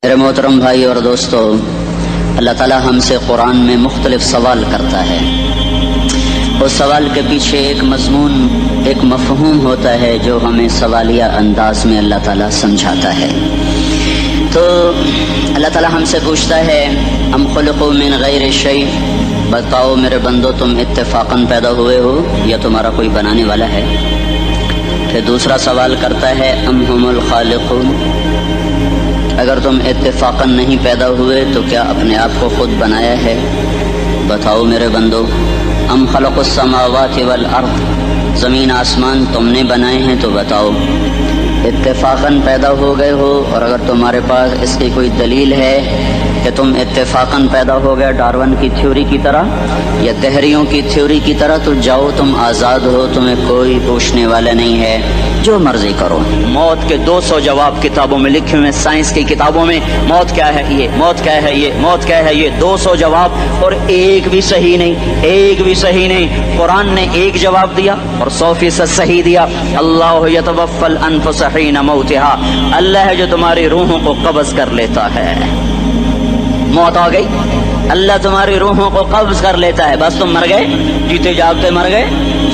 میرے محترم بھائی اور دوستو، اللہ تعالیٰ ہم سے قرآن میں مختلف سوال کرتا ہے۔ اس سوال کے پیچھے ایک مضمون، ایک مفہوم ہوتا ہے جو ہمیں سوالیہ انداز میں اللہ تعالیٰ سمجھاتا ہے۔ تو اللہ تعالیٰ ہم سے پوچھتا ہے ام خلقوا من غیر شیء، بتاؤ میرے بندو تم اتفاقاً پیدا ہوئے ہو یا تمہارا کوئی بنانے والا ہے؟ پھر دوسرا سوال کرتا ہے ام هم الخالقون، اگر تم اتفاقاً نہیں پیدا ہوئے تو کیا اپنے آپ کو خود بنایا ہے؟ بتاؤ میرے بندو ام خلق السماوات والارض، زمین آسمان تم نے بنائے ہیں تو بتاؤ اتفاقاً پیدا ہو گئے ہو؟ اور اگر تمہارے پاس اس کی کوئی دلیل ہے کہ تم اتفاقاً پیدا ہو گئے ڈارون کی تھیوری کی طرح یا دہریوں کی تھیوری کی طرح، تو جاؤ تم آزاد ہو، تمہیں کوئی پوچھنے والا نہیں ہے، جو مرضی کرو۔ موت کے 200 جواب کتابوں میں لکھے ہوئے، سائنس کی کتابوں میں موت کیا ہے یہ، موت کیا ہے یہ، موت کیا ہے یہ، 200 جواب اور ایک بھی صحیح نہیں، ایک بھی صحیح نہیں۔ قرآن نے ایک جواب دیا اور 100% صحیح دیا۔ اللہ یتوفی الانفس حین موتها، اللہ ہے جو تمہاری روحوں کو قبض کر لیتا ہے۔ موت آ گئی، اللہ تمہاری روحوں کو قبض کر لیتا ہے، بس تم مر گئے، جیتے جاگتے مر گئے،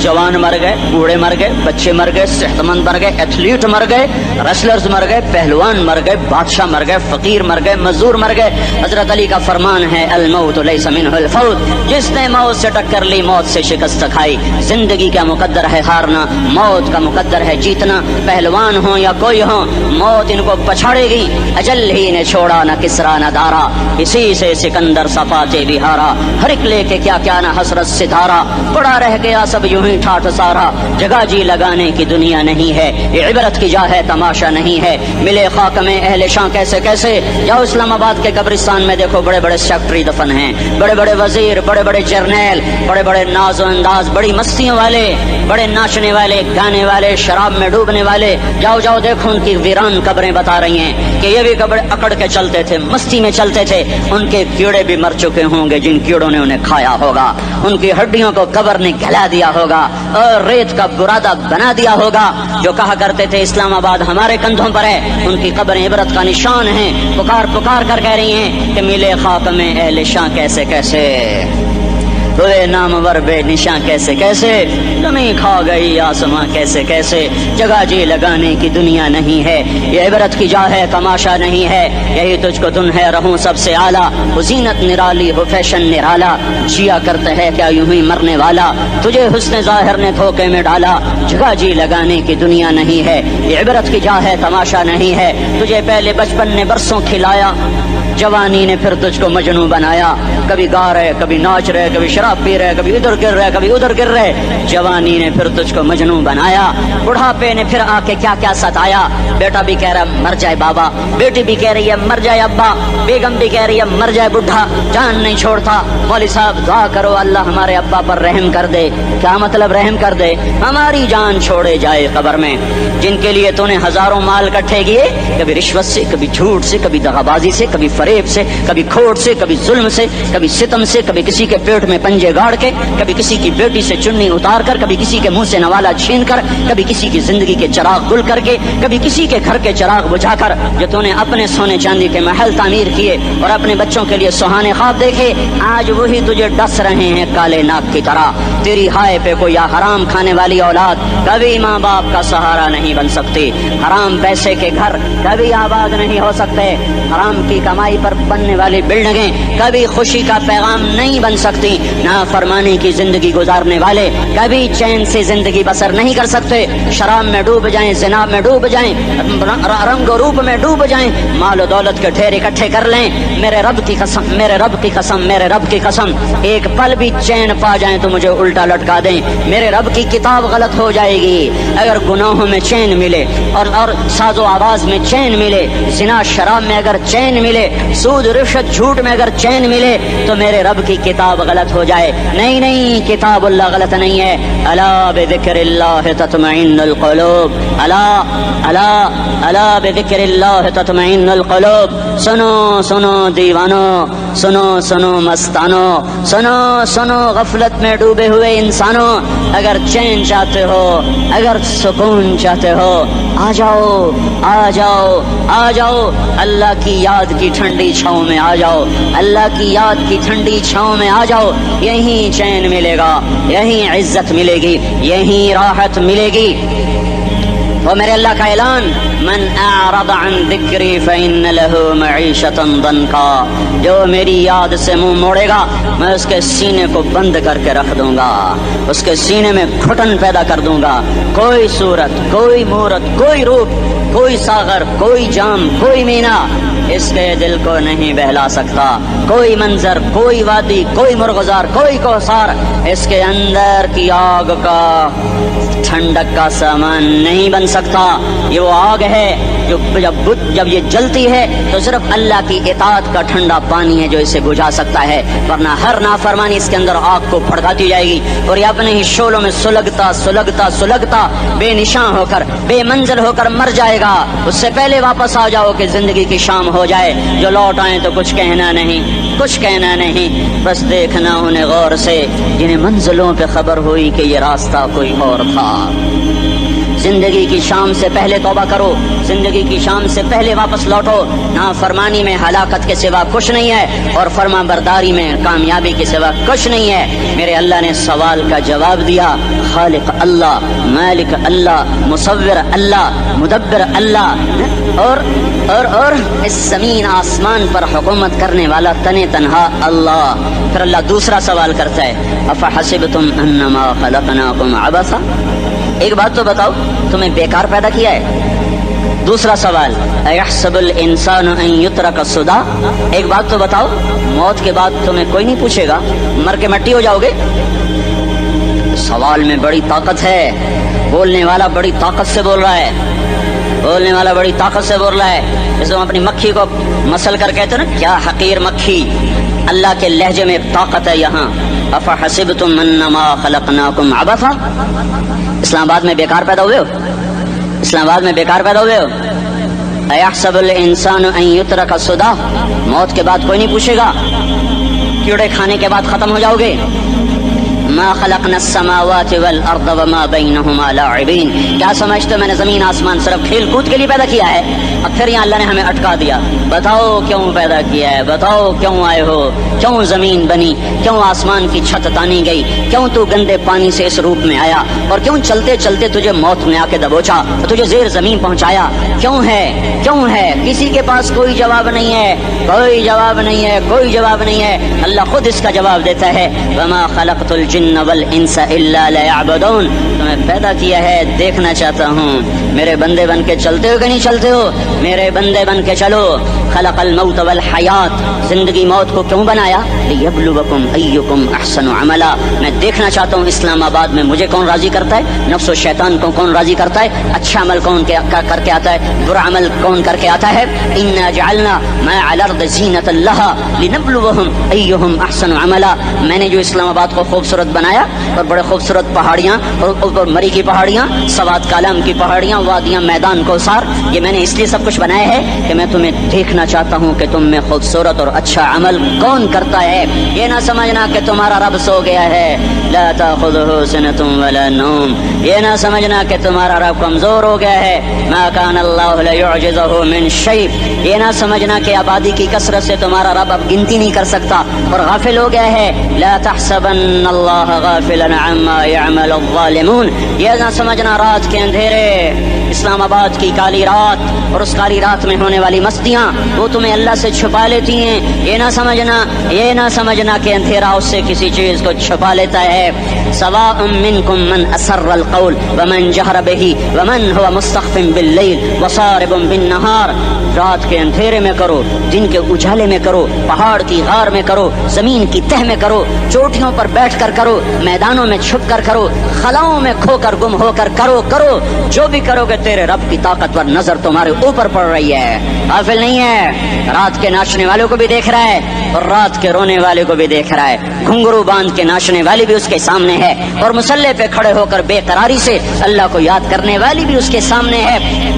جوان مر گئے، بوڑھے مر گئے، بچے مر گئے، صحت مند مر گئے، ایتھلیٹ مر گئے، ریسلرز مر گئے، پہلوان مر گئے، بادشاہ مر گئے، فقیر مر گئے، مزدور مر گئے۔ حضرت علی کا فرمان ہے الموت لیس منہ الفوت، جس نے موت سے ٹکر لی موت سے شکست کھائی۔ زندگی کا مقدر ہے ہارنا، موت کا مقدر ہے جیتنا۔ پہلوان ہوں یا کوئی ہوں، موت ان کو پچھاڑے گی۔ اجل ہی نے چھوڑا نہ کسرا نہ دارا، اسی سے سکندر صفاتے بہارا، ہر ایک لے کے کیا کیا نہ حسرت ستارہ، پڑا رہ گیا سب یوں ہی ٹھاٹھ سارا۔ جگہ جی لگانے کی دنیا نہیں ہے، یہ عبرت کی جا ہے تماشا نہیں ہے۔ ملے خاک میں اہل شاں کیسے کیسے، جاؤ اسلام آباد کے قبرستان میں دیکھو، بڑے بڑے سیکٹری دفن ہیں، بڑے بڑے وزیر، بڑے بڑے جرنیل، بڑے بڑے ناز و انداز، بڑی مستیوں والے، بڑے ناچنے والے، گانے والے، شراب میں ڈوبنے والے۔ جاؤ جاؤ دیکھو ان کی ویران قبریں بتا رہی ہیں کہ یہ بھی قبر اکڑ کے چلتے تھے، مستی میں چلتے تھے، ان کے کیڑے بھی مر چکے ہوں گے جن کیڑوں نے انہیں کھایا ہوگا، ان کی ہڈیوں کو قبر نے گلا دیا ہوگا اور ریت کا برادہ بنا دیا ہوگا۔ جو کہا کرتے تھے اسلام آباد ہمارے کندھوں پر ہے، ان کی قبریں عبرت کا نشان ہیں، پکار پکار کر کہہ رہی ہیں کہ ملے خاک میں اہل شاں کیسے کیسے، ہوئے نامور بے نشاں کیسے کیسے، زمین کھا گئی آسماں کیسے کیسے۔ جگہ جی لگانے کی دنیا نہیں ہے، یہ عبرت کی جا ہے تماشا نہیں ہے۔ یہی تجھ کو دن ہے رہوں سب سے اعلیٰ، وہ زینت نرالی ہو فیشن نرالا، جیا کرتا ہے کیا یوں ہی مرنے والا، تجھے حسن ظاہر نے دھوکے میں ڈالا۔ جگہ جی لگانے کی دنیا نہیں ہے، یہ عبرت کی جا ہے تماشا نہیں ہے۔ تجھے پہلے بچپن نے برسوں کھلایا، جوانی نے پھر تجھ کو مجنوں بنایا، کبھی گا رہے کبھی ناچ رہے، کبھی شراب پی رہے، کبھی ادھر گر رہے کبھی ادھر گر رہے۔ جوانی نے پھر تجھ کو مجنوں بنایا، بڑھاپے نے پھر آ کے کیا کیا ستایا۔ بیٹا بھی کہہ رہا مر جائے بابا، بیٹی بھی کہہ رہی ہے مر جائے ابا، بیگم بھی کہہ رہی ہے مر جائے بڈھا، جان نہیں چھوڑتا۔ مولوی صاحب دعا کرو اللہ ہمارے ابا پر رحم کر دے۔ کیا مطلب رحم کر دے؟ ہماری جان چھوڑے جائے قبر میں۔ جن کے لیے تو نے ہزاروں مال کٹھے کیے، کبھی رشوت سے، کبھی جھوٹ سے، کبھی دغا بازی سے، کبھی فریب سے، کبھی کھوٹ سے، کبھی ظلم سے، کبھی ستم سے، کبھی کسی کے پیٹ میں پنجے گاڑ کے، کبھی کسی کی بیٹی سے چنی اتار کر، کبھی کسی کے منہ سے نوالا چھین کر، کبھی کسی کی زندگی کے چراغ گل کر کے، کبھی کسی کے گھر کے چراغ بجھا کر، جو تو نے اپنے سونے چاندی کے محل تعمیر کیے اور اپنے بچوں کے لیے سہانے خواب دیکھے، آج وہی تجھے ڈس رہے ہیں کالے ناک کی طرح۔ تیری ہائے پہ کوئی حرام کھانے والی اولاد کبھی ماں باپ کا سہارا نہیں بن سکتی۔ حرام پیسے کے گھر کبھی آباد نہیں ہو سکتے، حرام کی کمائی پر بننے والی بلڈنگیں کبھی خوشی کا پیغام نہیں بن سکتی۔ نافرمانی کی زندگی گزارنے والے کبھی چین سے زندگی بسر نہیں کر سکتے۔ شراب میں ڈوب جائیں، زنا میں ڈوب جائیں، رنگ و روپ میں ڈوب جائیں، مال و دولت کے ڈھیر اکٹھے کر لیں، میرے رب کی قسم، میرے رب کی قسم، میرے رب کی قسم، ایک پل بھی چین پا جائیں تو مجھے الٹا لٹکا دیں، میرے رب کی کتاب غلط ہو جائے گی۔ اگر گناہوں میں چین ملے اور ساز و آواز میں چین ملے، زنا شراب میں اگر چین ملے، سود رشوت جھوٹ میں اگر چین ملے، تو میرے رب کی کتاب غلط ہو جائے۔ نہیں نہیں، کتاب اللہ غلط نہیں ہے۔ الا بذکر اللہ تطمئن القلوب، الا الا الا بذکر اللہ تطمئن القلوب۔ سنو سنو دیوانو، سنو سنو مستانو، سنو سنو غفلت میں ڈوبے ہوئے انسانوں، اگر چین چاہتے ہو، اگر سکون چاہتے ہو، آ جاؤ آ جاؤ آ جاؤ، اللہ کی یاد کی ٹھنڈی چھاؤں میں آ جاؤ، اللہ کی یاد کی ٹھنڈی چھاؤں میں آ جاؤ، یہیں چین ملے گا، یہیں عزت ملے گی، یہیں راحت ملے گی۔ وہ میرے اللہ کا اعلان، من اعرض عن ذکری فإن له معیشۃ ضنکا، جو میری یاد سے منہ موڑے گا میں اس کے سینے کو بند کر کے رکھ دوں گا، اس کے سینے میں گھٹن پیدا کر دوں گا، کوئی صورت، کوئی مورت، کوئی روپ، کوئی ساغر، کوئی جام، کوئی مینا اس کے دل کو نہیں بہلا سکتا، کوئی منظر، کوئی وادی، کوئی مرغزار، کوئی کوثر اس کے اندر کی آگ کا ٹھنڈک کا سامان نہیں بن سکتا۔ یہ وہ آگ ہے جو جب یہ جلتی ہے تو صرف اللہ کی اطاعت کا ٹھنڈا پانی ہے جو اسے بجھا سکتا ہے، ورنہ ہر نافرمانی اس کے اندر آگ کو بھڑکاتی جائے گی اور یہ اپنے ہی شعلوں میں سلگتا سلگتا سلگتا بے نشان ہو کر، بے منزل ہو کر مر جائے گا۔ اس سے پہلے واپس آ جاؤ کہ زندگی کی شام ہو جائے، جو لوٹ آئیں تو کچھ کہنا نہیں، کچھ کہنا نہیں، بس دیکھنا انہیں غور سے جنہیں منزلوں پہ خبر ہوئی کہ یہ راستہ کوئی اور تھا۔ زندگی کی شام سے پہلے توبہ کرو، زندگی کی شام سے پہلے واپس لوٹو، نافرمانی میں ہلاکت کے سوا کچھ نہیں ہے اور فرما برداری میں کامیابی کے سوا کچھ نہیں ہے۔ میرے اللہ نے سوال کا جواب دیا، خالق اللہ، مالک اللہ، مصور اللہ، مدبر اللہ، اور اس زمین آسمان پر حکومت کرنے والا تنے تنہا اللہ۔ پھر اللہ دوسرا سوال کرتا ہے، افحسبتم انما خلقناکم عبثا، ایک بات تو بتاؤ تمہیں بیکار پیدا کیا ہے؟ دوسرا سوال، ایحسب الانسان ان یترک سدی، ایک بات تو بتاؤ موت کے بعد تمہیں کوئی نہیں پوچھے گا، مر کے مٹی ہو جاؤ گے؟ سوال میں بڑی طاقت ہے، بولنے والا بڑی طاقت سے بول رہا ہے، بولنے والا بڑی طاقت سے بول رہا ہے۔ جیسے ہم اپنی مکھی کو مسل کر کہتے ہیں نا، کیا حقیر مکھی، اللہ کے لہجے میں ایک طاقت ہے یہاں۔ افحسبتم انما خلقناکم عبثا، اسلام آباد میں بیکار پیدا ہوئے ہو؟ اسلام آباد میں بیکار پیدا ہوئے ہو؟ ایحسب الانسان ان یترک سدی، موت کے بعد کوئی نہیں پوچھے گا، کیڑے کھانے کے بعد ختم ہو جاؤ گے؟ ما خلقنا السماوات والارض وما بينهما لاعبين، کیا سمجھتے ہو میں نے زمین آسمان صرف کھیل کود کے لیے پیدا کیا ہے؟ اب پھر یہاں اللہ نے ہمیں اٹکا دیا، بتاؤ کیوں پیدا کیا ہے، بتاؤ کیوں آئے ہو، کیوں زمین بنی، کیوں آسمان کی چھت تانی گئی، کیوں تو گندے پانی سے اس روپ میں آیا، اور کیوں چلتے چلتے تجھے موت نے آ کے دبوچا اور تجھے زیر زمین پہنچایا، کیوں ہے، کیوں ہے؟ کسی کے پاس کوئی جواب نہیں ہے، کوئی جواب نہیں ہے، کوئی جواب نہیں ہے، اللہ خود اس کا جواب دیتا ہے، وما خلقت الجن والانس الا ليعبدون، تمہیں پیدا کیا ہے دیکھنا چاہتا ہوں، میرے بندے بن کے چلتے ہو کہ نہیں چلتے ہو؟ میرے بندے بن کے چلو۔ خلق الموت والحیات، زندگی موت کو کیوں بنایا؟ لیبلوکم ایکم احسن عملا، میں دیکھنا چاہتا ہوں اسلام آباد میں مجھے کون راضی کرتا ہے، نفس و شیطان کو کون راضی کرتا ہے، اچھا عمل کون کر کے آتا ہے، برا عمل کون کر کے آتا ہے۔ انا جعلنا ما علی الارض زینۃ لها لنبلوہم ایہم احسن عملا، میں نے جو اسلام آباد کو خوبصورت بنایا اور بڑے خوبصورت پہاڑیاں اور اوپر مری کی پہاڑیاں، سوات کالام کی پہاڑیاں، وادیاں، میدان کوثر، یہ میں نے اس لیے سب کچھ بنایا ہے کہ میں تمہیں دیکھنا چاہتا ہوں کہ تم میں خوبصورت اور اچھا عمل کون کرتا ہے۔ یہ نہ سمجھنا کہ تمہارا رب سو گیا ہے، لا تاخذہ سنۃ ولا نوم، یہ نہ سمجھنا کہ تمہارا رب کمزور ہو گیا ہے، ما کان اللہ لیعجزہ من شیء، یہ نہ سمجھنا کہ آبادی کی کثرت سے تمہارا رب اب گنتی نہیں کر سکتا اور غافل ہو گیا ہے، لا تحسبن اللہ غافلا عما يعمل الظالمون، یہ نہ سمجھنا رات کے اندھیرے، اسلام آباد کی کالی رات اور اس کالی رات میں ہونے والی مستیاں وہ تمہیں اللہ سے چھپا لیتی ہیں، یہ نہ سمجھنا کہ اندھیرا اس سے کسی چیز کو چھپا لیتا ہے۔ سواء منکم من اسر القول ومن جہر به ومن هو مستخف باللیل وصارب بالنہار، رات کے اندھیرے میں کرو، دن کے اجالے میں کرو، پہاڑ کی غار میں کرو، زمین کی تہ میں کرو، چوٹیوں پر بیٹھ کر کرو، میدانوں میں چھپ کر کرو، خلاؤں میں کھو کر گم ہو کر کرو، جو بھی کرو گے تیرے رب کی طاقتور نظر تمہارے اوپر پڑ رہی ہے، غافل نہیں ہے، رات کے ناچنے والوں کو بھی دیکھ رہا ہے اور رات کے رونے والے کو بھی دیکھ رہا ہے، گھنگرو باندھ کے ناچنے والی بھی اس کے سامنے ہے اور مسلح پہ کھڑے ہو کر بے قراری سے اللہ کو یاد کرنے والی بھی اس کے سامنے ہے،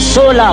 16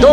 2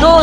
2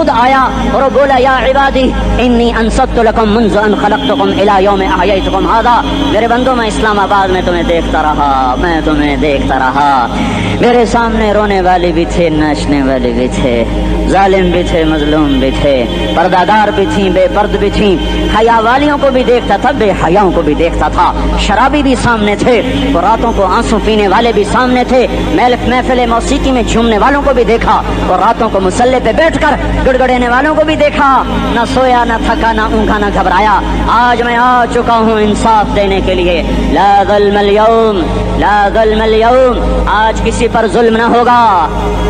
خود آیا اور وہ بولا یا عبادی انی انصت لکم منذ ان خلقتکم الی یوم احییتکم ھذا، میرے بندوں میں اسلام آباد میں تمہیں دیکھتا رہا، میرے سامنے رونے والے بھی تھے، ناچنے والے بھی تھے، ظالم بھی تھے، مظلوم بھی تھے، پردہ دار بھی تھیں، بے پرد بھی تھیں، حیا والیوں کو بھی دیکھتا تھا، بے حیاؤں کو بھی دیکھتا تھا، شرابی بھی سامنے تھے، اور راتوں کو آنسو پینے والے بھی سامنے تھے، محفل موسیقی میں جھومنے والوں کو بھی دیکھا، اور راتوں کو مسلح پہ بیٹھ کر گڑ گڑانے والوں کو بھی دیکھا، نہ سویا نہ تھکا نہ اونگا نہ گھبرایا۔ آج میں آ چکا ہوں انصاف دینے کے لیے، لا ظلم اليوم، لا ظلم اليوم، آج کسی پر ظلم نہ ہوگا،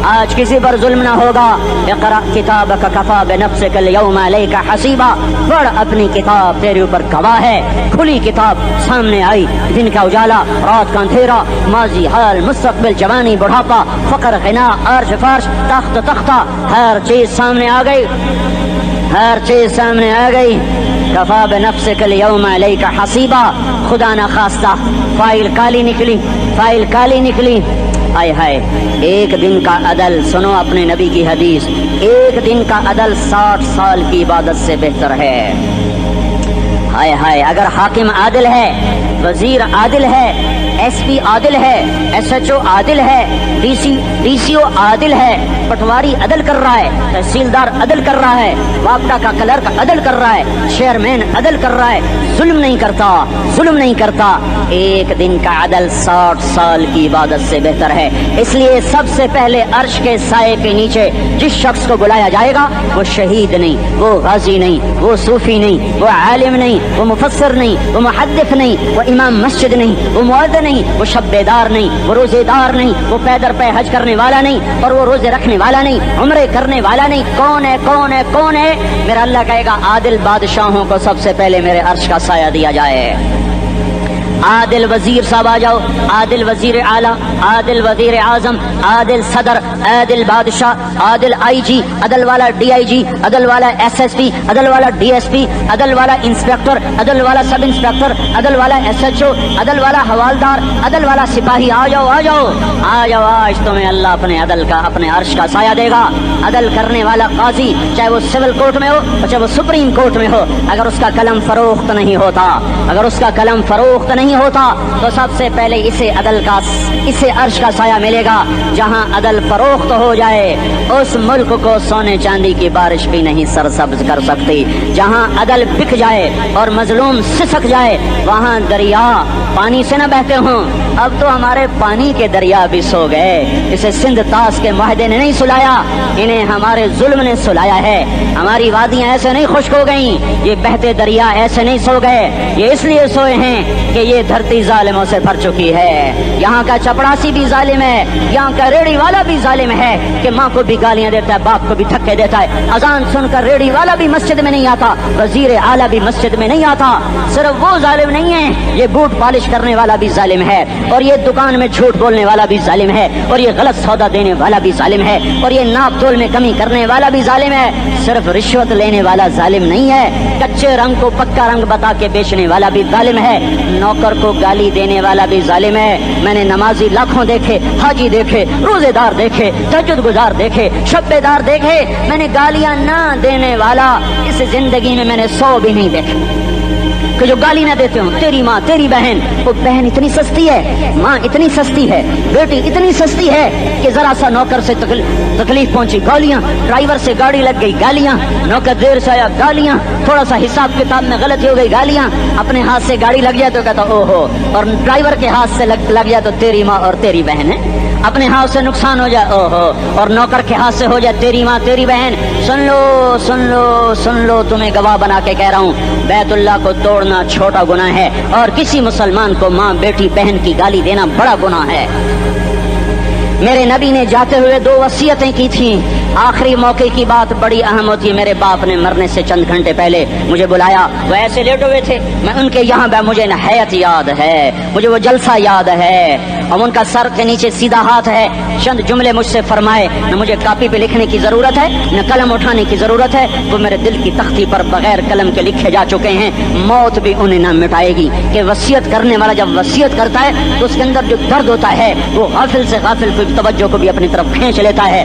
آج کسی پر ظلم نہ ہوگا۔ اقرأ کتابک کفی بنفسک اليوم علیک حسیبا، پڑھ اپنی کتاب، تیرے اوپر گواہ ہے۔ کھلی کتاب سامنے آئی، دن کا اجالا، رات کا اندھیرا، ماضی حال مستقبل جوانی بڑھاپا فقر غنا عرش فرش تخت تختہ، ہر چیز سامنے آ گئی، ہر چیز سامنے آ گئی۔ کفی بنفسک اليوم علیک حسیبا، خدا نہ خواستہ فائل کالی نکلی، فائل کالی نکلی۔ ہائے ہائے، ایک دن کا عدل، سنو اپنے نبی کی حدیث، ایک دن کا عدل 60 سال کی عبادت سے بہتر ہے۔ ہائے ہائے، اگر حاکم عادل ہے، وزیر عادل ہے، ایس پی عادل ہے، ایس ایچ او عادل ہے، ڈی سی او عادل ہے، پٹواری عدل کر رہا ہے، تحصیلدار عدل کر رہا ہے، وابڈا کا کلرک عدل کر رہا ہے، چیئرمین عدل کر رہا ہے، ظلم نہیں کرتا، ظلم نہیں کرتا، ایک دن کا عدل 60 سال کی عبادت سے بہتر ہے۔ اس لیے سب سے پہلے عرش کے سائے کے نیچے جس شخص کو بلایا جائے گا وہ شہید نہیں، وہ غازی نہیں، وہ صوفی نہیں، وہ عالم نہیں، وہ مفسر نہیں، وہ محدث نہیں، وہ امام مسجد نہیں، وہ مؤذن نہیں، وہ شب بیدار نہیں، وہ روزے دار نہیں، وہ پیدر پہ حج کرنے والا نہیں، اور وہ روزے رکھنے والا نہیں، عمرے کرنے والا نہیں۔ کون ہے کون ہے کون ہے؟ میرا اللہ کہے گا عادل بادشاہوں کو سب سے پہلے میرے عرش کا سایہ دیا جائے۔ عادل وزیر صاحب آ جاؤ، عادل وزیر اعلیٰ، عادل وزیر اعظم، عادل صدر، عادل بادشاہ، عادل آئی جی، عدل والا ڈی آئی جی، عدل والا ایس ایس پی، عدل والا ڈی ایس پی، عدل والا انسپیکٹر، عدل والا سب انسپیکٹر، عدل والا ایس ایچ او، عدل والا حوالدار، عدل والا سپاہی، آ جاؤ آ جاؤ آ جاؤ، آج تمہیں اللہ اپنے عدل کا، اپنے عرش کا سایہ دے گا۔ عدل کرنے والا قاضی، چاہے وہ سول کورٹ میں ہو چاہے وہ سپریم کورٹ میں ہو، اگر اس کا قلم فروخت نہیں ہوتا، اگر اس کا قلم فروخت نہیں ہوتا تو سب سے پہلے اسے عرش کا سایہ ملے گا۔ جہاں عدل فروخت ہو جائے اس ملک کو سونے چاندی کی بارش بھی نہیں سرسبز کر سکتی۔ جہاں عدل بک جائے اور مظلوم سسک جائے وہاں دریا پانی سے نہ بہتے ہوں۔ اب تو ہمارے پانی کے دریا بھی سو گئے، اسے سندھ طاس کے معاہدے نے نہیں سلایا، انہیں ہمارے ظلم نے سلایا ہے۔ ہماری وادیاں ایسے نہیں خشک ہو گئیں، یہ بہتے دریا ایسے نہیں سو گئے، یہ اس لیے سوئے ہیں کہ یہ دھرتی ظالموں سے بھر چکی ہے۔ یہاں کا چپڑاسی بھی ظالم ہے، یہاں کا ریڑھی والا بھی ظالم ہے کہ ماں کو بھی گالیاں دیتا ہے، باپ کو بھی دھکے دیتا ہے۔ اذان سن کر ریڑھی والا بھی مسجد میں نہیں آتا، وزیر اعلیٰ بھی مسجد میں نہیں آتا۔ صرف وہ ظالم نہیں ہے، یہ بوٹ پالش کرنے والا بھی ظالم ہے، اور یہ دکان میں جھوٹ بولنے والا بھی ظالم ہے، اور یہ غلط سودا دینے والا بھی ظالم ہے، اور یہ ناپ تول میں کمی کرنے والا بھی ظالم ہے۔ صرف رشوت لینے والا ظالم نہیں ہے، کچے رنگ کو پکا رنگ بتا کے بیچنے والا بھی ظالم ہے، نوکر کو گالی دینے والا بھی ظالم ہے۔ میں نے نمازی لاکھوں دیکھے، حاجی دیکھے، روزے دار دیکھے، تہجد گزار دیکھے، شب بیدار دیکھے، میں نے گالیاں نہ دینے والا اس زندگی میں نے 100 بھی نہیں دیکھے کہ جو گالی نہ دیتے ہوں۔ تیری ماں، تیری بہن، وہ بہن اتنی سستی ہے، ماں اتنی سستی ہے، بیٹی اتنی سستی ہے کہ ذرا سا نوکر سے تکلیف پہنچی گالیاں، ڈرائیور سے گاڑی لگ گئی گالیاں، نوکر دیر سے آیا گالیاں، تھوڑا سا حساب کتاب میں غلطی ہو گئی گالیاں، اپنے ہاتھ سے گاڑی لگ جائے تو کہتا او ہو، اور ڈرائیور کے ہاتھ سے لگ جائے تو تیری ماں اور تیری بہن ہے، اپنے ہاتھ سے نقصان ہو جائے او ہو، اور نوکر کے ہاتھ سے ہو جائے تیری ماں تیری بہن۔ سن لو سن لو سن لو، تمہیں گواہ بنا کے کہہ رہا ہوں، بیت اللہ کو توڑنا چھوٹا گناہ ہے، اور کسی مسلمان کو ماں بیٹی بہن کی گالی دینا بڑا گناہ ہے۔ میرے نبی نے جاتے ہوئے 2 وصیتیں کی تھیں، آخری موقع کی بات بڑی اہم ہوتی ہے۔ میرے باپ نے مرنے سے چند گھنٹے پہلے مجھے بلایا، وہ ایسے لیٹے ہوئے تھے، میں ان کے یہاں مجھے نہایت یاد ہے، مجھے وہ جلسہ یاد ہے، اب ان کا سر کے نیچے سیدھا ہاتھ ہے، چند جملے مجھ سے فرمائے، نہ مجھے کاپی پہ لکھنے کی ضرورت ہے نہ قلم اٹھانے کی ضرورت ہے، وہ میرے دل کی تختی پر بغیر قلم کے لکھے جا چکے ہیں، موت بھی انہیں نہ مٹائے گی کہ وصیت کرنے والا جب وصیت کرتا ہے تو اس کے اندر جو درد ہوتا ہے وہ غافل سے غافل کو توجہ کو بھی اپنی طرف کھینچ لیتا ہے،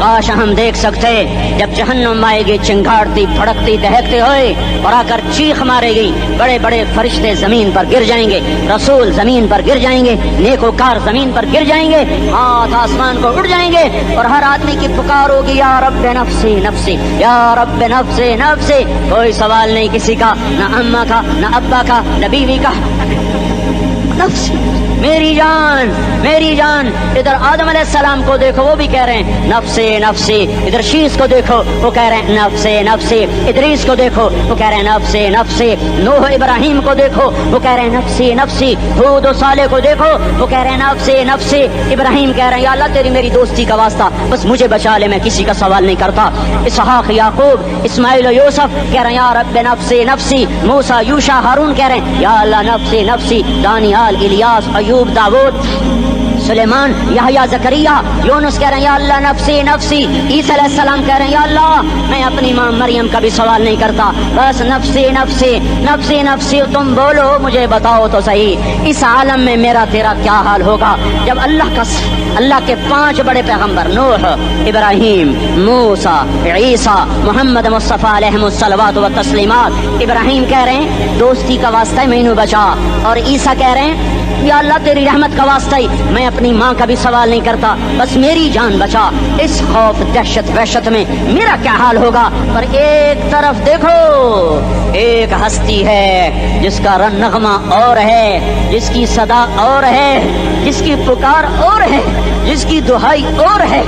کاش ہم دیکھ سکتے جب جہنم آئے گی چنگاڑتی پھڑکتی دہکتے ہوئے اور آ کر چیخ مارے گی، بڑے بڑے فرشتے زمین پر گر جائیں گے، رسول زمین پر گر جائیں گے، نیکوکار زمین پر گر جائیں گے، ہاتھ آسمان کو اڑ جائیں گے، اور ہر آدمی کی پکار ہوگی یا رب نفسی نفسی، یا رب نفسی نفسی۔ کوئی سوال نہیں کسی کا، نہ اماں کا، نہ ابا کا، نہ بیوی کا، نفسی میری جان میری جان۔ ادھر آدم علیہ السلام کو دیکھو، وہ بھی کہہ رہے ہیں نفسی نفسی، ادھر شیش کو دیکھو وہ کہہ رہے ہیں نفسی نفسی، ادریس کو دیکھو وہ کہہ رہے ہیں نفسی نفسی، نوح ابراہیم کو دیکھو وہ کہہ رہے ہیں نفسی نفسی، ہود و صالح کو دیکھو وہ کہہ رہے ہیں نفسی نفسی، ابراہیم کہہ رہے ہیں یا اللہ تیری میری دوستی کا واسطہ، بس مجھے بچا لے، میں کسی کا سوال نہیں کرتا۔ اسحاق یعقوب اسماعیل و یوسف کہہ رہے ہیں یا رب نفسی نفسی، موسیٰ یوشع ہارون کہہ رہے ہیں یا اللہ نفسی نفسی، دانیال الیاس ایوب داؤد سلیمان یحییٰ زکریا یونس کہہ رہے ہیں یا اللہ نفسی نفسی، عیسیٰ علیہ السلام کہہ رہے ہیں یا اللہ میں اپنی ماں مریم کا بھی سوال نہیں کرتا، بس نفسی نفسی نفسی نفسی، تم بولو مجھے بتاؤ تو صحیح اس عالم میں میرا تیرا کیا حال ہوگا جب اللہ کے 5 بڑے پیغمبر نوح، ابراہیم، موسیٰ، عیسیٰ، محمد مصطفیٰ علیہ الصلوات و تسلیمات، ابراہیم کہہ رہے ہیں دوستی کا واسطہ مینوں بچا، اور عیسیٰ کہہ رہے ہیں یا اللہ تیری رحمت کا واسطہ ہی میں اپنی ماں کا بھی سوال نہیں کرتا، بس میری جان بچا۔ اس خوف دہشت وحشت میں میرا کیا حال ہوگا؟ پر ایک طرف دیکھو، ایک ہستی ہے جس کا نغمہ اور ہے، جس کی صدا اور ہے، جس کی پکار اور ہے، جس کی دہائی اور ہے،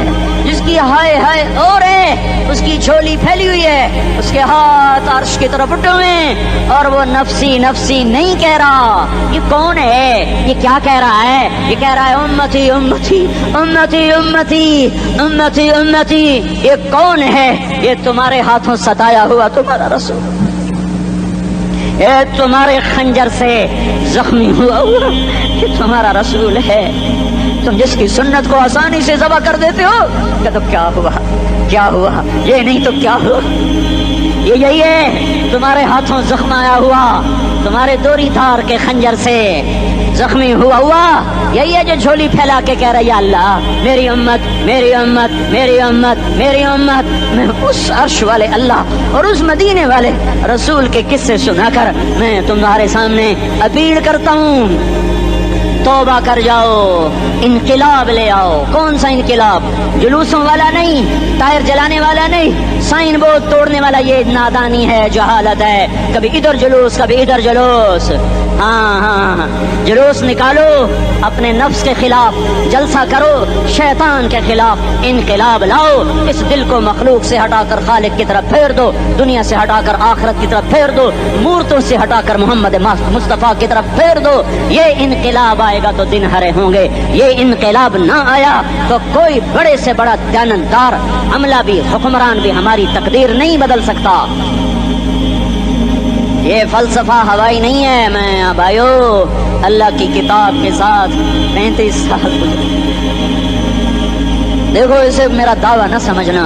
جس کی ہائے ہائے اور ہے، اس کی جھولی پھیلی ہوئی ہے، اس کے ہاتھ عرش کی طرف اٹھے ہوئے ہیں، اور وہ نفسی نفسی نہیں کہہ رہا۔ یہ کون ہے؟ یہ کیا کہہ رہا ہے؟ یہ کہہ رہا ہے امتی امتی امتی امتی امتی امتی۔ یہ کون ہے؟ یہ تمہارے ہاتھوں ستایا ہوا تمہارا رسول، یہ تمہارے خنجر سے زخمی ہوا یہ تمہارا رسول ہے، تم جس کی سنت کو آسانی سے ذبح کر دیتے ہو۔ کہ تو کیا ہوا کیا ہوا، یہ نہیں تو کیا ہوا، یہ یہی ہے تمہارے ہاتھوں زخم آیا ہوا، تمہارے دوری دھار کے خنجر سے زخمی ہوا یہی ہے جو جھولی پھیلا کے کہہ رہا ہے یا اللہ میری امت میری امت میری امت میری امت۔ میں اس عرش والے اللہ اور اس مدینے والے رسول کے قصے سنا کر میں تمہارے سامنے اپیل کرتا ہوں، توبہ کر جاؤ، انقلاب لے آؤ۔ کون سا انقلاب؟ جلوسوں والا نہیں، ٹائر جلانے والا نہیں، سائن بورڈ توڑنے والا، یہ نادانی ہے، جہالت ہے، کبھی ادھر جلوس کبھی ادھر جلوس۔ ہاں جلوس نکالو اپنے نفس کے خلاف، جلسہ کرو شیطان کے خلاف، انقلاب لاؤ، اس دل کو مخلوق سے ہٹا کر خالق کی طرف پھیر دو، دنیا سے ہٹا کر آخرت کی طرف پھیر دو، مورتوں سے ہٹا کر محمد مصطفیٰ کی طرف پھیر دو۔ یہ انقلاب آئے گا تو دن ہرے ہوں گے، یہ انقلاب نہ آیا تو کوئی بڑے سے بڑا دیانتدار عملہ بھی حکمران بھی ہماری تقدیر نہیں بدل سکتا۔ یہ فلسفہ ہوائی نہیں ہے۔ میں بھائیو اللہ کی کتاب کے ساتھ 35 سال دیکھو، اسے میرا دعویٰ نہ سمجھنا،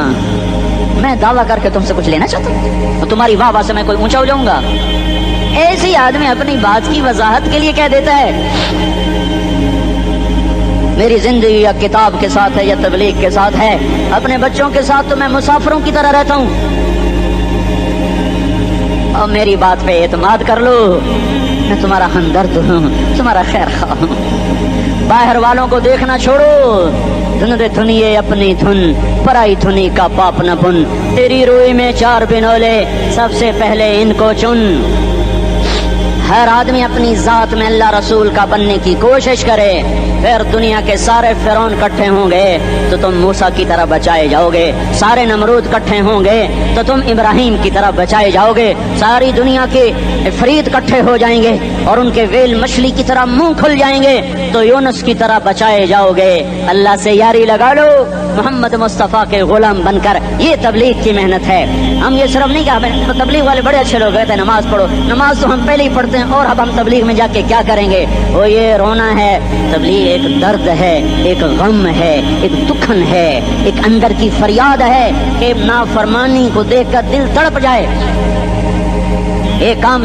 میں دعویٰ کر کے تم سے کچھ لینا چاہتا ہوں تو تمہاری واہ واہ سے میں کوئی اونچا ہو جاؤں گا؟ ایسے ہی آدمی اپنی بات کی وضاحت کے لیے کہہ دیتا ہے میری زندگی یا کتاب کے ساتھ ہے یا تبلیغ کے ساتھ ہے، اپنے بچوں کے ساتھ تو میں مسافروں کی طرح رہتا ہوں، اور میری بات پہ اعتماد کر لو، میں تمہارا ہمدرد ہوں، تمہارا خیر خواہ ہوں۔ باہر والوں کو دیکھنا چھوڑو، دھن دے دھنیے اپنی دھن، پرائی دھنی کا پاپ نہ بن، تیری روئی میں 4 بنولے، سب سے پہلے ان کو چن۔ ہر آدمی اپنی ذات میں اللہ رسول کا بننے کی کوشش کرے، پھر دنیا کے سارے فرعون کٹھے ہوں گے تو تم موسیٰ کی طرح بچائے جاؤ گے، سارے نمرود کٹھے ہوں گے تو تم ابراہیم کی طرح بچائے جاؤ گے، ساری دنیا کے عفریت کٹھے ہو جائیں گے اور ان کے ویل مچھلی کی طرح منہ کھل جائیں گے تو یونس کی طرح بچائے جاؤ گے۔ اللہ سے یاری لگا لو محمد مصطفیٰ کے غلام بن کر، یہ تبلیغ کی محنت ہے۔ ہم یہ صرف نہیں کہا تبلیغ والے بڑے اچھے لوگ کہتے ہیں نماز پڑھو، نماز تو ہم پہلے ہی پڑھتے ہیں اور اب ہم تبلیغ میں جا کے کیا کریں گے؟ وہ یہ رونا ہے، تبلیغ ایک درد ہے، ایک غم ہے، ایک دکھن ہے، ایک اندر کی فریاد ہے کہ نافرمانی کو دیکھ کر دل تڑپ جائے۔ ایک کام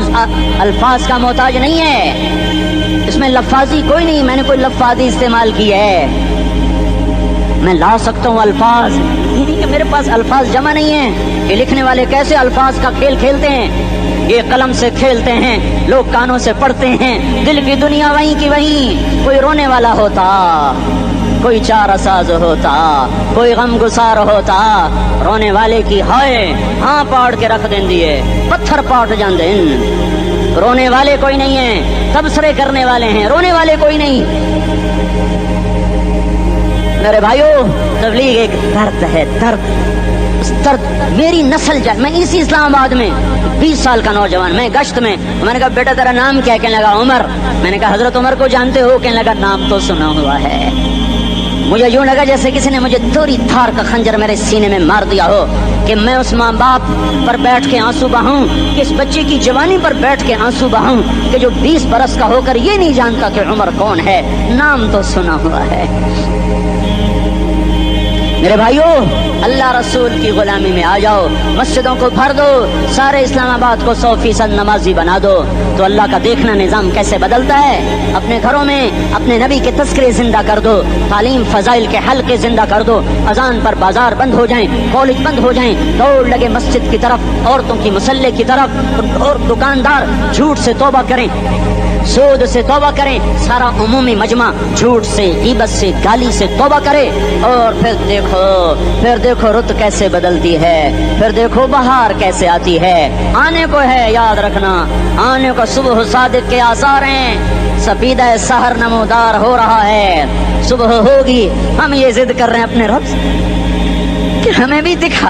الفاظ کا محتاج نہیں ہے، اس میں لفاظی کوئی نہیں، میں نے کوئی لفاظی استعمال کی ہے، میں لا سکتا ہوں الفاظ یعنی کہ میرے پاس الفاظ جمع نہیں ہیں کہ لکھنے والے کیسے الفاظ کا کھیل کھیلتے ہیں. یہ قلم سے کھیلتے ہیں, لوگ کانوں سے پڑھتے ہیں, دل کی دنیا وہیں کی وہیں. کوئی رونے والا ہوتا, کوئی چارہ ساز ہوتا, کوئی غم گسار ہوتا, رونے والے کی ہائے ہاں پاڑ کے رکھ دیں دیے, پتھر پاٹ جان دیں. رونے والے کوئی نہیں ہیں, تبصرے کرنے والے ہیں, رونے والے کوئی نہیں. میرے بھائیو, تبلیغ ایک درد ہے, درد. اس درد میری نسل جائے. میں اسی اسلام آباد میں 20 سال کا نوجوان, میں گشت میں نے کہا بیٹا تیرا نام کیا؟ کہنے لگا عمر. میں نے کہا حضرت عمر کو جانتے ہو؟ کہنے لگا نام تو سنا ہوا ہے. مجھے یوں لگا جیسے کسی نے مجھے توری تھار کا خنجر میرے سینے میں مار دیا ہو کہ میں اس ماں باپ پر بیٹھ کے آنسو بہاؤں, کہ اس بچے کی جوانی پر بیٹھ کے آنسو بہاؤں کہ جو 20 برس کا ہو کر یہ نہیں جانتا کہ عمر کون ہے. نام تو سنا ہوا ہے. میرے بھائیو, اللہ رسول کی غلامی میں آ جاؤ, مسجدوں کو بھر دو, سارے اسلام آباد کو 100% نمازی بنا دو, تو اللہ کا دیکھنا نظام کیسے بدلتا ہے. اپنے گھروں میں اپنے نبی کے تذکرے زندہ کر دو, تعلیم فضائل کے حلقے زندہ کر دو, اذان پر بازار بند ہو جائیں, کالج بند ہو جائیں, دوڑ لگے مسجد کی طرف, عورتوں کی مسلح کی طرف, اور دکاندار جھوٹ سے توبہ کریں, سود سے توبہ کریں, سارا عمومی مجمع جھوٹ سے, غیبت سے, گالی سے توبہ کرے. اور پھر دیکھو رت کیسے بدلتی ہے, پھر دیکھو بہار کیسے آتی ہے. آنے کو ہے, یاد رکھنا, آنے کو صبح صادق کے آثار ہیں. سپیدہ سحر نمودار ہو رہا ہے, صبح ہوگی. ہم یہ ضد کر رہے ہیں اپنے رب کہ ہمیں بھی دکھا.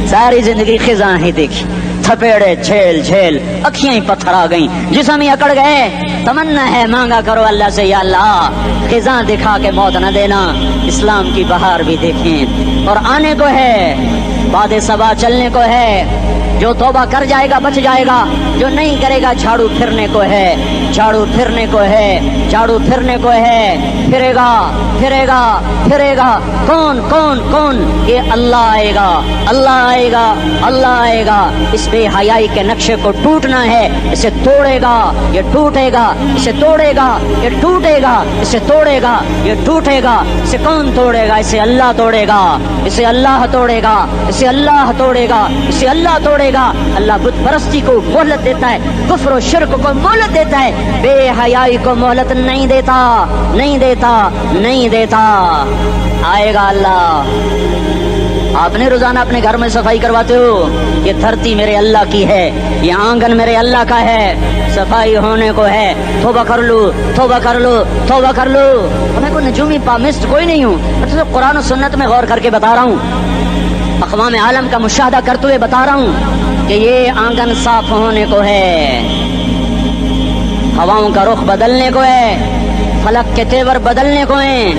ساری زندگی خزاں ہی دیکھی, تھپیڑے جھیل جھیل, اکھیاں ہی پتھر آ گئیں, جسم ہی اکڑ گئے. تمنا ہے مانگا کرو اللہ سے, یا اللہ خزاں دکھا کے موت نہ دینا, اسلام کی بہار بھی دیکھیں. اور آنے کو ہے, باد صبا چلنے کو ہے. جو توبہ کر جائے گا بچ جائے گا, جو نہیں کرے گا جھاڑو پھرنے کو ہے, جھاڑو پھرنے کو ہے, جھاڑو پھرنے کو ہے. پھرے گا پھرے گا پھرے گا. کون کون کون؟ یہ اللہ آئے گا, اللہ آئے گا, اللہ آئے گا. اس بے حیائی کے نقشے کو ٹوٹنا ہے, اسے توڑے گا, یہ ٹوٹے گا, اسے توڑے گا, یہ ٹوٹے گا, اسے توڑے گا, یہ ٹوٹے گا. اسے کون توڑے گا؟ اسے اللہ توڑے گا, اسے اللہ توڑے گا, اسے اللہ توڑے گا, اسے اللہ توڑے گا. اللہ بت پرستی کو مہلت دیتا ہے, کفر و شرک کو مہلت دیتا ہے, بے حیائی کو مہلت نہیں دیتا, نہیں دیتا, نہیں دیتا. آئے گا اللہ. آپ نے روزانہ اپنے گھر میں صفائی کرواتے ہو, یہ دھرتی میرے اللہ کی ہے, یہ آنگن میرے اللہ کا ہے, صفائی ہونے کو ہے. توبہ کر لو, توبہ کر لو, توبہ کر لو. میں کوئی نجومی پامسٹ کوئی نہیں ہوں, میں تو قرآن و سنت میں غور کر کے بتا رہا ہوں, اقوام عالم کا مشاہدہ کرتے ہوئے بتا رہا ہوں کہ یہ آنگن صاف ہونے کو ہے, ہواؤں کا رخ بدلنے کو ہے, فلک کے تیور بدلنے کو ہیں.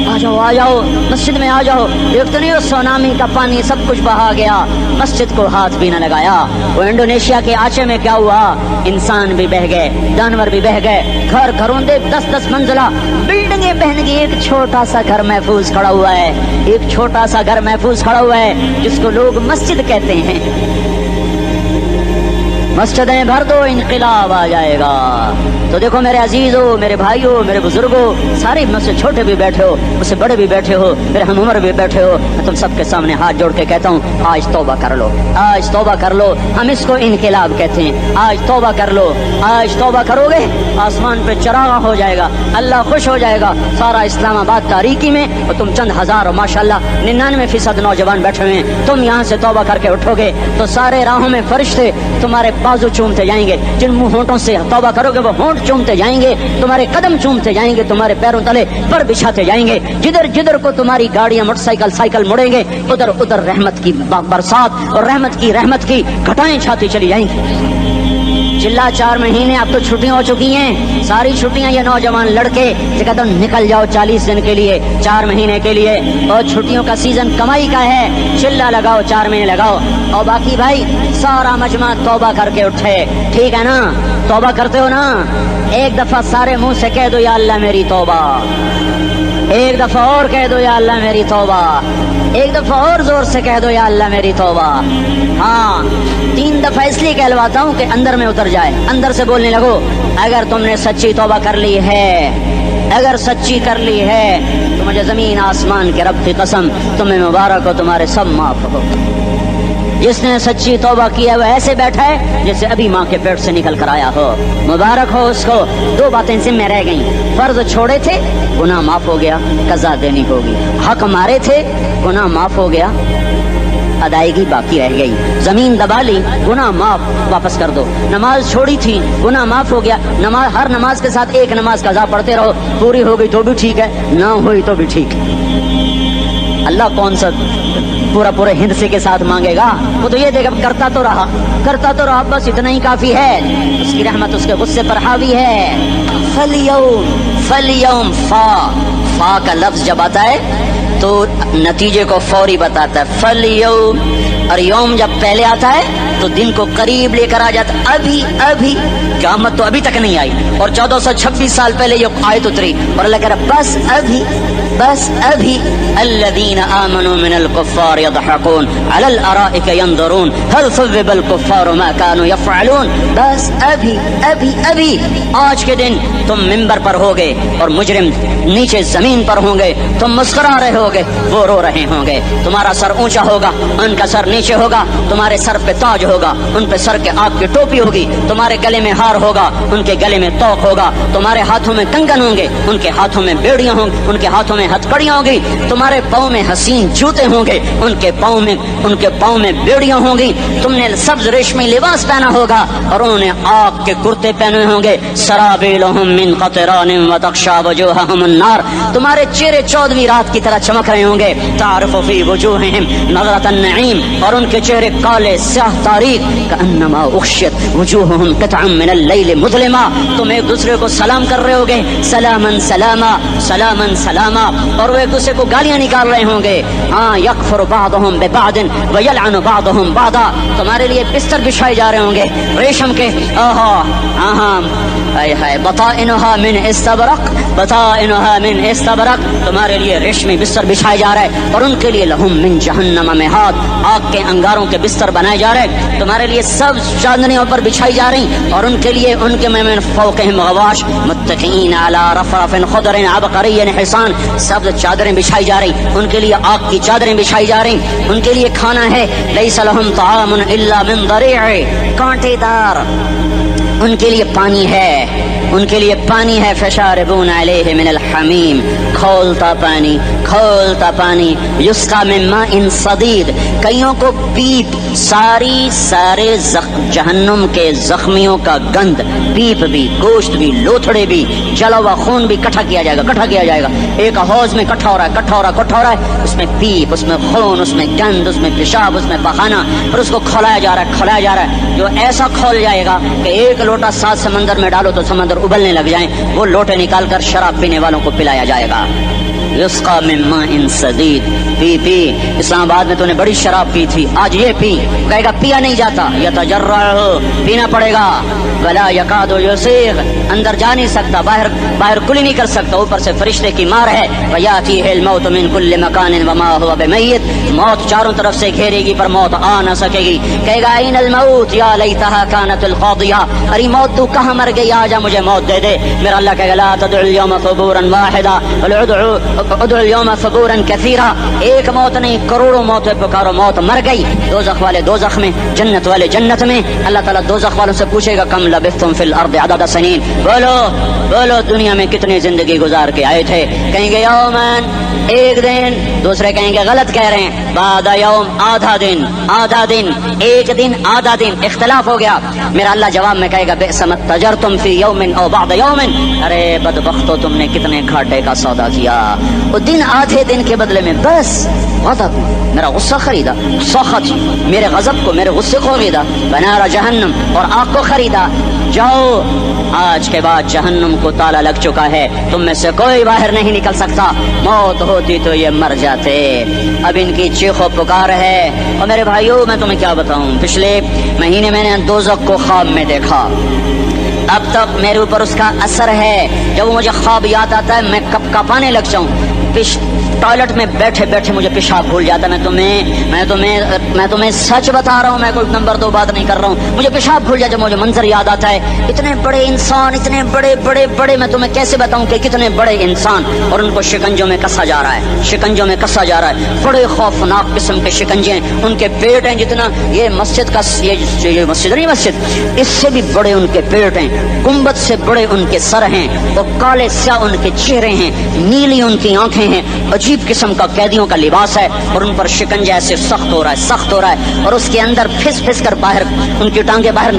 آ جاؤ, آ جاؤ, مسجد میں آ جاؤ. دیکھتے نہیں ہو سونامی کا پانی سب کچھ بہا گیا, مسجد کو ہاتھ بھی نہ لگایا. وہ انڈونیشیا کے آچے میں کیا ہوا, انسان بھی بہ گئے, جانور بھی بہ گئے, گھر گھروندے 10-10 منزلہ بلڈنگیں بہن گئی. ایک چھوٹا سا گھر محفوظ کھڑا ہوا ہے, ایک چھوٹا سا گھر محفوظ کھڑا ہوا ہے جس کو لوگ مسجد کہتے ہیں. مسجدیں بھر دو, انقلاب آ جائے گا. تو دیکھو میرے عزیزو, میرے بھائیو, میرے بزرگوں, سارے مجھ سے چھوٹے بھی بیٹھے ہو, مجھ سے بڑے بھی بیٹھے ہو, میرے ہم عمر بھی بیٹھے ہو, میں تم سب کے سامنے ہاتھ جوڑ کے کہتا ہوں, آج توبہ کر لو, آج توبہ کر لو. ہم اس کو انقلاب کہتے ہیں. آج توبہ کر لو, آج توبہ کرو گے آسمان پہ چراغاں ہو جائے گا, اللہ خوش ہو جائے گا. سارا اسلام آباد تاریکی میں, اور تم چند ہزار, ماشاءاللہ 99% نوجوان بیٹھے ہوئے ہیں, تم یہاں سے توبہ کر کے اٹھو گے تو سارے راہوں میں فرشتے تمہارے بازو چومتے جائیں گے. جن منہ ہونٹوں سے توبہ کرو گے وہ ہونٹ چومتے جائیں گے, تمہارے قدم چومتے جائیں گے, تمہارے پیروں تلے پر بچھاتے جائیں گے. جدھر جدھر کو تمہاری گاڑیاں, موٹر سائیکل مڑیں گے, ادھر ادھر رحمت کی برسات اور رحمت کی گھٹائیں چھاتی چلی جائیں گی. چلا 4 مہینے اب تو چھٹیاں ہو چکی ہیں, ساری چھٹیاں یہ نوجوان لڑکے کہتے ہیں نکل جاؤ 40 دن کے لیے, 4 مہینے کے لیے, اور چھٹیوں کا سیزن کمائی کا ہے, چلا لگاؤ, 4 مہینے لگاؤ. اور باقی بھائی سارا مجمع توبہ کر کے اٹھے, ٹھیک ہے نا, توبہ کرتے ہو نا. ایک دفعہ سارے منہ سے کہہ دو یا اللہ میری توبہ, ایک دفعہ اور کہہ دو یا اللہ میری توبہ, ایک دفعہ اور زور سے کہہ دو یا اللہ میری توبہ. ہاں 3 دفعہ اس لیے کہلواتا ہوں کہ اندر میں اتر جائے, اندر سے بولنے لگو. اگر تم نے سچی توبہ کر لی ہے, اگر سچی کر لی ہے تو مجھے زمین آسمان کے رب کی قسم تمہیں مبارک ہو، تمہارے سب معاف ہو۔ جس نے سچی توبہ کی ہے وہ ایسے بیٹھا ہے جیسے ابھی ماں کے پیٹ سے نکل کر آیا ہو، مبارک ہو اس کو۔ دو باتیں ذمہ رہ گئیں، فرض چھوڑے تھے گناہ معاف ہو گیا، قضا دینی ہوگی، حق مارے تھے گناہ معاف ہو گیا، ادائیگی باقی رہ گئی، زمین دبا لی گناہ معاف، واپس کر دو، نماز چھوڑی تھی گناہ معاف ہو گیا، نماز ہر نماز کے ساتھ ایک نماز قضا پڑھتے رہو، پوری ہو گئی تو بھی ٹھیک ہے، نہ ہوئی تو بھی ٹھیک ہے۔ اللہ کون سا پورے ہندسے کے ساتھ مانگے گا؟ وہ تو یہ دیکھا کرتا تو رہا بس اتنا ہی کافی ہے، اس کی رحمت اس کے غصے پر حاوی ہے۔ فَالْيَوْمِ فا کا لفظ جب آتا ہے تو نتیجے کو فوری بتاتا ہے، فَالْيَوْمِ، اور یوم جب پہلے آتا ہے تو دن کو قریب لے کر آ جاتا، ابھی قیامت تو ابھی تک نہیں آئی، اور 1426 سال پہلے یہ آیت اتری، اور اللہ کہہ رہا بس ابھی الذین آمنوا من الکفار یضحکون علی الارائک ینظرون هل ثوب الکفار ما كانوا یفعلون۔ بس ابھی آج کے دن تم منبر پر ہوگے اور مجرم نیچے زمین پر ہوں گے، تم مسکرا رہے ہوگے، وہ رو رہے ہوں گے، تمہارا سر اونچا ہوگا، ان کا سر نیچے ہوگا، تمہارے سر پہ تاج ہوگا، ان پہ سر کے آگ کی ٹوپی ہوگی، تمہارے گلے میں ہار ہوگا، ان کے گلے میں توق ہوگا، تمہارے ہاتھوں میں کنگن ہوں گے، ان کے ہاتھوں میں بیڑیاں ہوں گی، ان کے ہاتھوں میں ہتھکڑیاں ہوں گی، تمہارے پاؤں میں حسین جوتے ہوں گے، ان کے پاؤں میں بیڑیاں ہوں گی، تم نے سبز ریشمی لباس پہنا ہوگا اور انہوں نے آگ کے کرتے پہنے ہوں گے، سرابیلہم من قطران وتغشی وجوہہم النار، تمہارے چہرے 14ویں رات کی طرح چمک رہے ہوں گے، تعرف فی وجوہہم نظرۃ النعیم، اور ان کے چہرے کالے سیاہ تاریک، کأنما اغشیت وجوہہم قطعا من اللیل مظلما، تم ایک دوسرے کو سلام کر رہے ہوگے، سلامن سلاما سلامن سلاما، اور وہ ایک دوسرے کو گالیاں نکال رہے ہوں گے، ہاں یکفر بعضهم ببعض ویلعن بعضهم بعضا، تمہارے لیے بستر بچھائے جا رہے ہوں گے ریشم کے، بطائنها من استبرق، تمہارے لیے ریشمی بستر بچھائے جا رہے ہیں، اور ان کے لیے لہم من جہنم مہاد، آگ کے انگاروں کے بستر بنائے جا رہے، تمہارے لیے سب چاندنیوں پر بچھائی جا رہی، اور ان کے لیے ان کے من فوقہم غواش متکئین علی رفرف خضر عبقری حصان، سب چادریں بچھائی جا رہی، ان کے لیے آگ کی چادریں بچھائی جا رہی، ان کے لیے کھانا ہے لیس لہم طعام الا من ضریع، کانٹے دار، ان کے لیے پانی ہے، فشاربون علیہ من الحمیم، کھولتا پانی، یسقا من ماء صدید، کئیوں کو پیپ، سارے جہنم کے زخمیوں کا گند، پیپ بھی، گوشت بھی، لوتھڑے بھی، جلا ہوا خون بھی کٹھا کیا جائے گا، ایک حوض میں کٹھا ہو رہا ہے، اس میں پیپ، اس میں خون، اس میں گند، اس میں پیشاب، اس میں پخانہ، اور اس کو کھولایا جا رہا ہے، جو ایسا کھول جائے گا کہ ایک لوٹا 7 سمندر میں ڈالو تو سمندر ابلنے لگ جائیں، وہ لوٹے نکال کر شراب پینے والوں کو پلایا جائے گا۔ یسقا من ماء صدید، پی اسلام آباد میں تو نے بڑی شراب پی تھی، آج یہ پی، کہے گا پیا نہیں جاتا، یتجرعہ، پینا پڑے گا، ولا یکاد یسیغ، اندر جا نہیں سکتا، باہر کلی نہیں کر سکتا، اوپر سے فرشتے کی مار ہے، ویاتیہ الموت من کل مکان وما هو بمیت، موت چاروں طرف سے گھیرے گی پر موت آ نہ سکے گی، کہے گا این الموت یا لیتہا کانت القاضیہ، ارے موت تو کہاں مر گئی، آجا مجھے موت دے دے، میرا اللہ کہے گا لا تدعو اليوم ثبورا واحدا ادعو اليوم ثبورا كثيرا، ایک موت نہیں کروڑوں موتیں پکارو، موت مر گئی، دوزخ والے دوزخ میں، جنت والے جنت میں، اللہ تعالیٰ دوزخ والوں سے پوچھے گا کم لبثتم فی الارض عدد سنین، بولو دنیا میں کتنی زندگی گزار کے آئے تھے، کہیں گے یومن، ایک دن، دوسرے کہیں گے غلط کہہ رہے ہیں، بعد یوم، آدھا دن، ایک دن آدھا دن، اختلاف ہو گیا، میرا اللہ جواب میں کہے گا بئس ما تجرتم فی یوم او بعد یوم، ارے بدبختو تم نے کتنے گھاٹے کا سودا کیا، وہ دن آدھے دن کے بدلے میں بس غضب، میرا غصہ خریدا، سخط، میرے غضب کو، میرے غصے کو خریدا، بنار جہنم، اور آگ کو خریدا، جاؤ آج کے بعد جہنم کو تالا لگ چکا ہے، تم میں سے کوئی باہر نہیں نکل سکتا، موت ہوتی تو یہ مر جاتے، اب ان کی چیخ و پکار ہے، اور میرے بھائیوں میں تمہیں کیا بتاؤں، پچھلے مہینے میں نے دوزخ کو خواب میں دیکھا، اب تک میرے اوپر اس کا اثر ہے، جب مجھے خواب یاد آتا ہے میں کپ کپانے لگ جاؤں، ٹوائلٹ میں بیٹھے بیٹھے مجھے پیشاب بھول جاتا ہے. میں تمہیں سچ بتا رہا ہوں, میں کوئی نمبر 2 بات نہیں کر رہا ہوں. مجھے پیشاب بھول جاتا ہے, مجھے منظر یاد آتا ہے. اتنے بڑے انسان, اتنے بڑے بڑے بڑے, میں تمہیں کیسے بتاؤں کہ کتنے بڑے انسان, اور ان کو شکنجوں میں کسا جا رہا ہے, شکنجوں میں کسا جا رہا ہے. بڑے خوفناک قسم کے شکنجے ہیں. ان کے پیٹ ہیں جتنا یہ مسجد کا, یہ مسجد نہیں, مسجد اس سے بھی بڑے ان کے پیٹ ہیں, گنبد سے بڑے ان کے سر ہیں, اور کالے سیاہ ان کے چہرے ہیں, نیلی ان کی آنکھیں ہیں. عجیب قسم کا قیدیوں کا لباس ہے, اور ان پر شکنجہ ایسے سخت ہو رہا ہے, سخت ہو رہا ہے. اور اس کے اندر پھس پھس کر باہر ان کی ٹانگیں باہر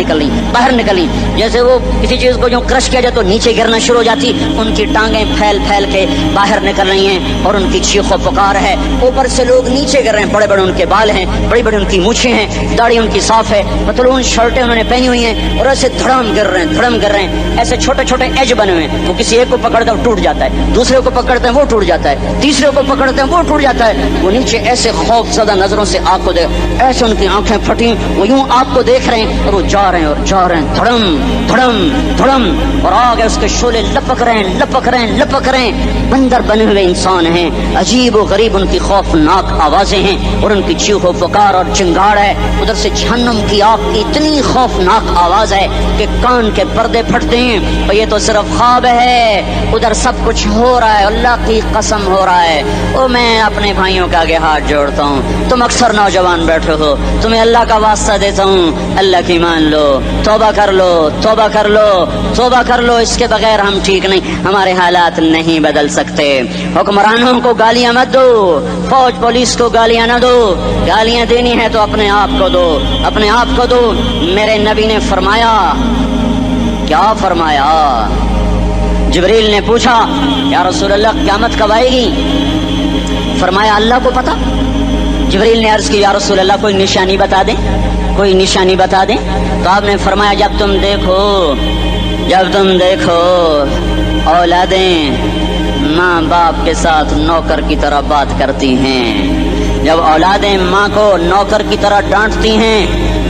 نکلی, جیسے وہ کسی چیز کو جو کرش کیا جائے تو نیچے گرنا شروع ہو جاتی. ان کی ٹانگیں پھیل پھیل کے باہر نکل رہی ہیں, اور ان کی چیخ و پکار ہے. اوپر سے لوگ نیچے گر رہے ہیں, بڑے بڑے ان کے بال ہیں, بڑی بڑی ان کی مونچھیں ہیں, داڑھی ان کی صاف ہے, پتلون شرٹیں انہوں نے پہنی ہوئی ہیں, اور ایسے دھڑم گر رہے ہیں. ایسے چھوٹے چھوٹے ایج بنے ہوئے ہیں. وہ کسی ایک کو پکڑتا ہے وہ ٹوٹ جاتا ہے, دوسرے کو پکڑتے ہیں وہ ٹوٹ جاتا ہے, تیسرے کو پکڑتے ہیں وہ ٹوٹ جاتا ہے. وہ نیچے ایسے خوف زدہ نظروں سے آپ کو دیکھ, ایسے ان کی آنکھیں پھٹی, وہ یوں آپ کو دیکھ رہے ہیں, اور وہ جا رہے ہیں دھڑم دھڑم دھڑم, اور آگے اس کے شعلے لپک رہے ہیں. بندر بنے ہوئے انسان ہیں, عجیب و غریب ان کی خوفناک آوازیں ہیں, اور ان کی چیخ و پکار اور چنگاڑ ہے. ادھر سے جہنم کی آگ کی اتنی خوفناک آواز ہے کہ کان کے پردے پھٹتے ہیں. اور یہ تو صرف خواب ہے, ادھر سب کچھ ہو رہا ہے, اللہ کی قسم ہو رہا ہے. اور میں اپنے بھائیوں کے آگے ہاتھ جوڑتا ہوں, تم اکثر نوجوان بیٹھے ہو, تمہیں اللہ کا واسطہ دیتا ہوں, اللہ کی مان لو, توبہ کر لو, توبہ کر لو, توبہ کر لو. اس کے بغیر ہم ٹھیک نہیں, ہمارے حالات نہیں بدل سکتے. حکمرانوں کو گالیاں مت دو, فوج پولیس کو گالیاں نہ دو. گالیاں دینی ہے تو اپنے آپ کو دو, اپنے آپ کو دو. میرے نبی نے فرمایا, کیا فرمایا؟ جبریل نے پوچھا, یا رسول اللہ قیامت کب آئے گی؟ فرمایا اللہ کو پتا. جبریل نے عرض کی, یا رسول اللہ کوئی نشانی بتا دیں, کوئی نشانی بتا دیں. تو آپ نے فرمایا, جب تم دیکھو اولادیں ماں باپ کے ساتھ نوکر کی طرح بات کرتی ہیں, جب اولادیں ماں کو نوکر کی طرح ڈانٹتی ہیں,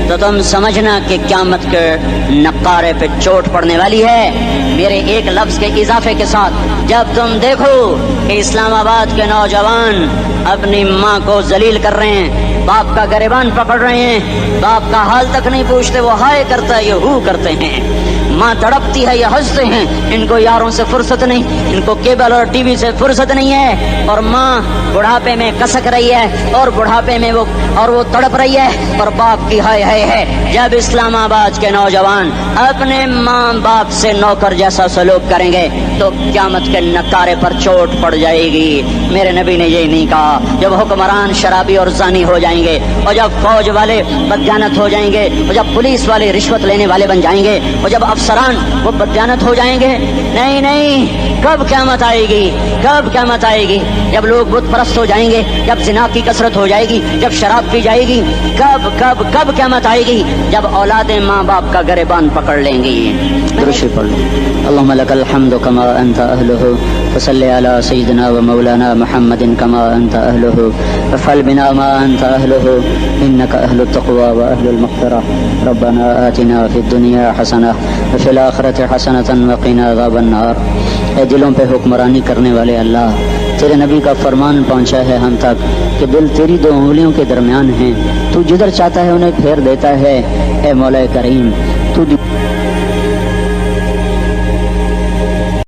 تو تم سمجھنا کہ قیامت کے نقارے پہ چوٹ پڑنے والی ہے. میرے ایک لفظ کے اضافے کے ساتھ, جب تم دیکھو کہ اسلام آباد کے نوجوان اپنی ماں کو ذلیل کر رہے ہیں, باپ کا گریبان پکڑ رہے ہیں, باپ کا حال تک نہیں پوچھتے, وہ ہائے کرتا ہے یہ ہو کرتے ہیں, ماں تڑپتی ہے یہ ہنستے ہیں. ان کو یاروں سے فرصت نہیں, ان کو کیبل اور ٹی وی سے فرصت نہیں ہے. اور ماں بڑھاپے میں کسک رہی ہے, اور بڑھاپے میں وہ تڑپ رہی ہے, اور باپ کی ہائے ہائے ہے. جب اسلام آباد کے نوجوان اپنے ماں باپ سے نوکر جیسا سلوک کریں گے تو قیامت کے نکارے پر چوٹ پڑ جائے گی. میرے نبی نے یہ نہیں کہا. جب حکمران شرابی اور زانی ہو جائیں گے, اور جب فوج والے بددیانت ہو جائیں گے, اور جب پولیس والے رشوت لینے والے بن جائیں گے, اور جب افسران وہ بددیانت ہو جائیں گے, نہیں, کب قیامت آئے گی, کب قیامت آئے گی؟ جب لوگ بت پرست ہو جائیں گے, جب زنا کی کثرت ہو جائے گی, جب شراب پی جائے گی, کب قیامت آئے گی؟ جب اولادیں ماں باپ کا گریبان پکڑ لیں گی. درود پڑھ لو. اللهم لك الحمد كما انت اهله, وصل على سيدنا ومولانا محمد كما انت اهله, وافعل بنا ما انت اهله, انك اهل التقوى واهل المغفرة. ربنا آتنا في الدنيا حسنة وفي الآخرة حسنة وقنا عذاب النار. اے دلوں پہ حکمرانی کرنے والے اللہ, تیرے نبی کا فرمان پہنچا ہے ہم تک کہ دل تیری 2 انگلیوں کے درمیان ہیں, تو جدھر چاہتا ہے انہیں پھیر دیتا ہے. اے مولا کریم, تو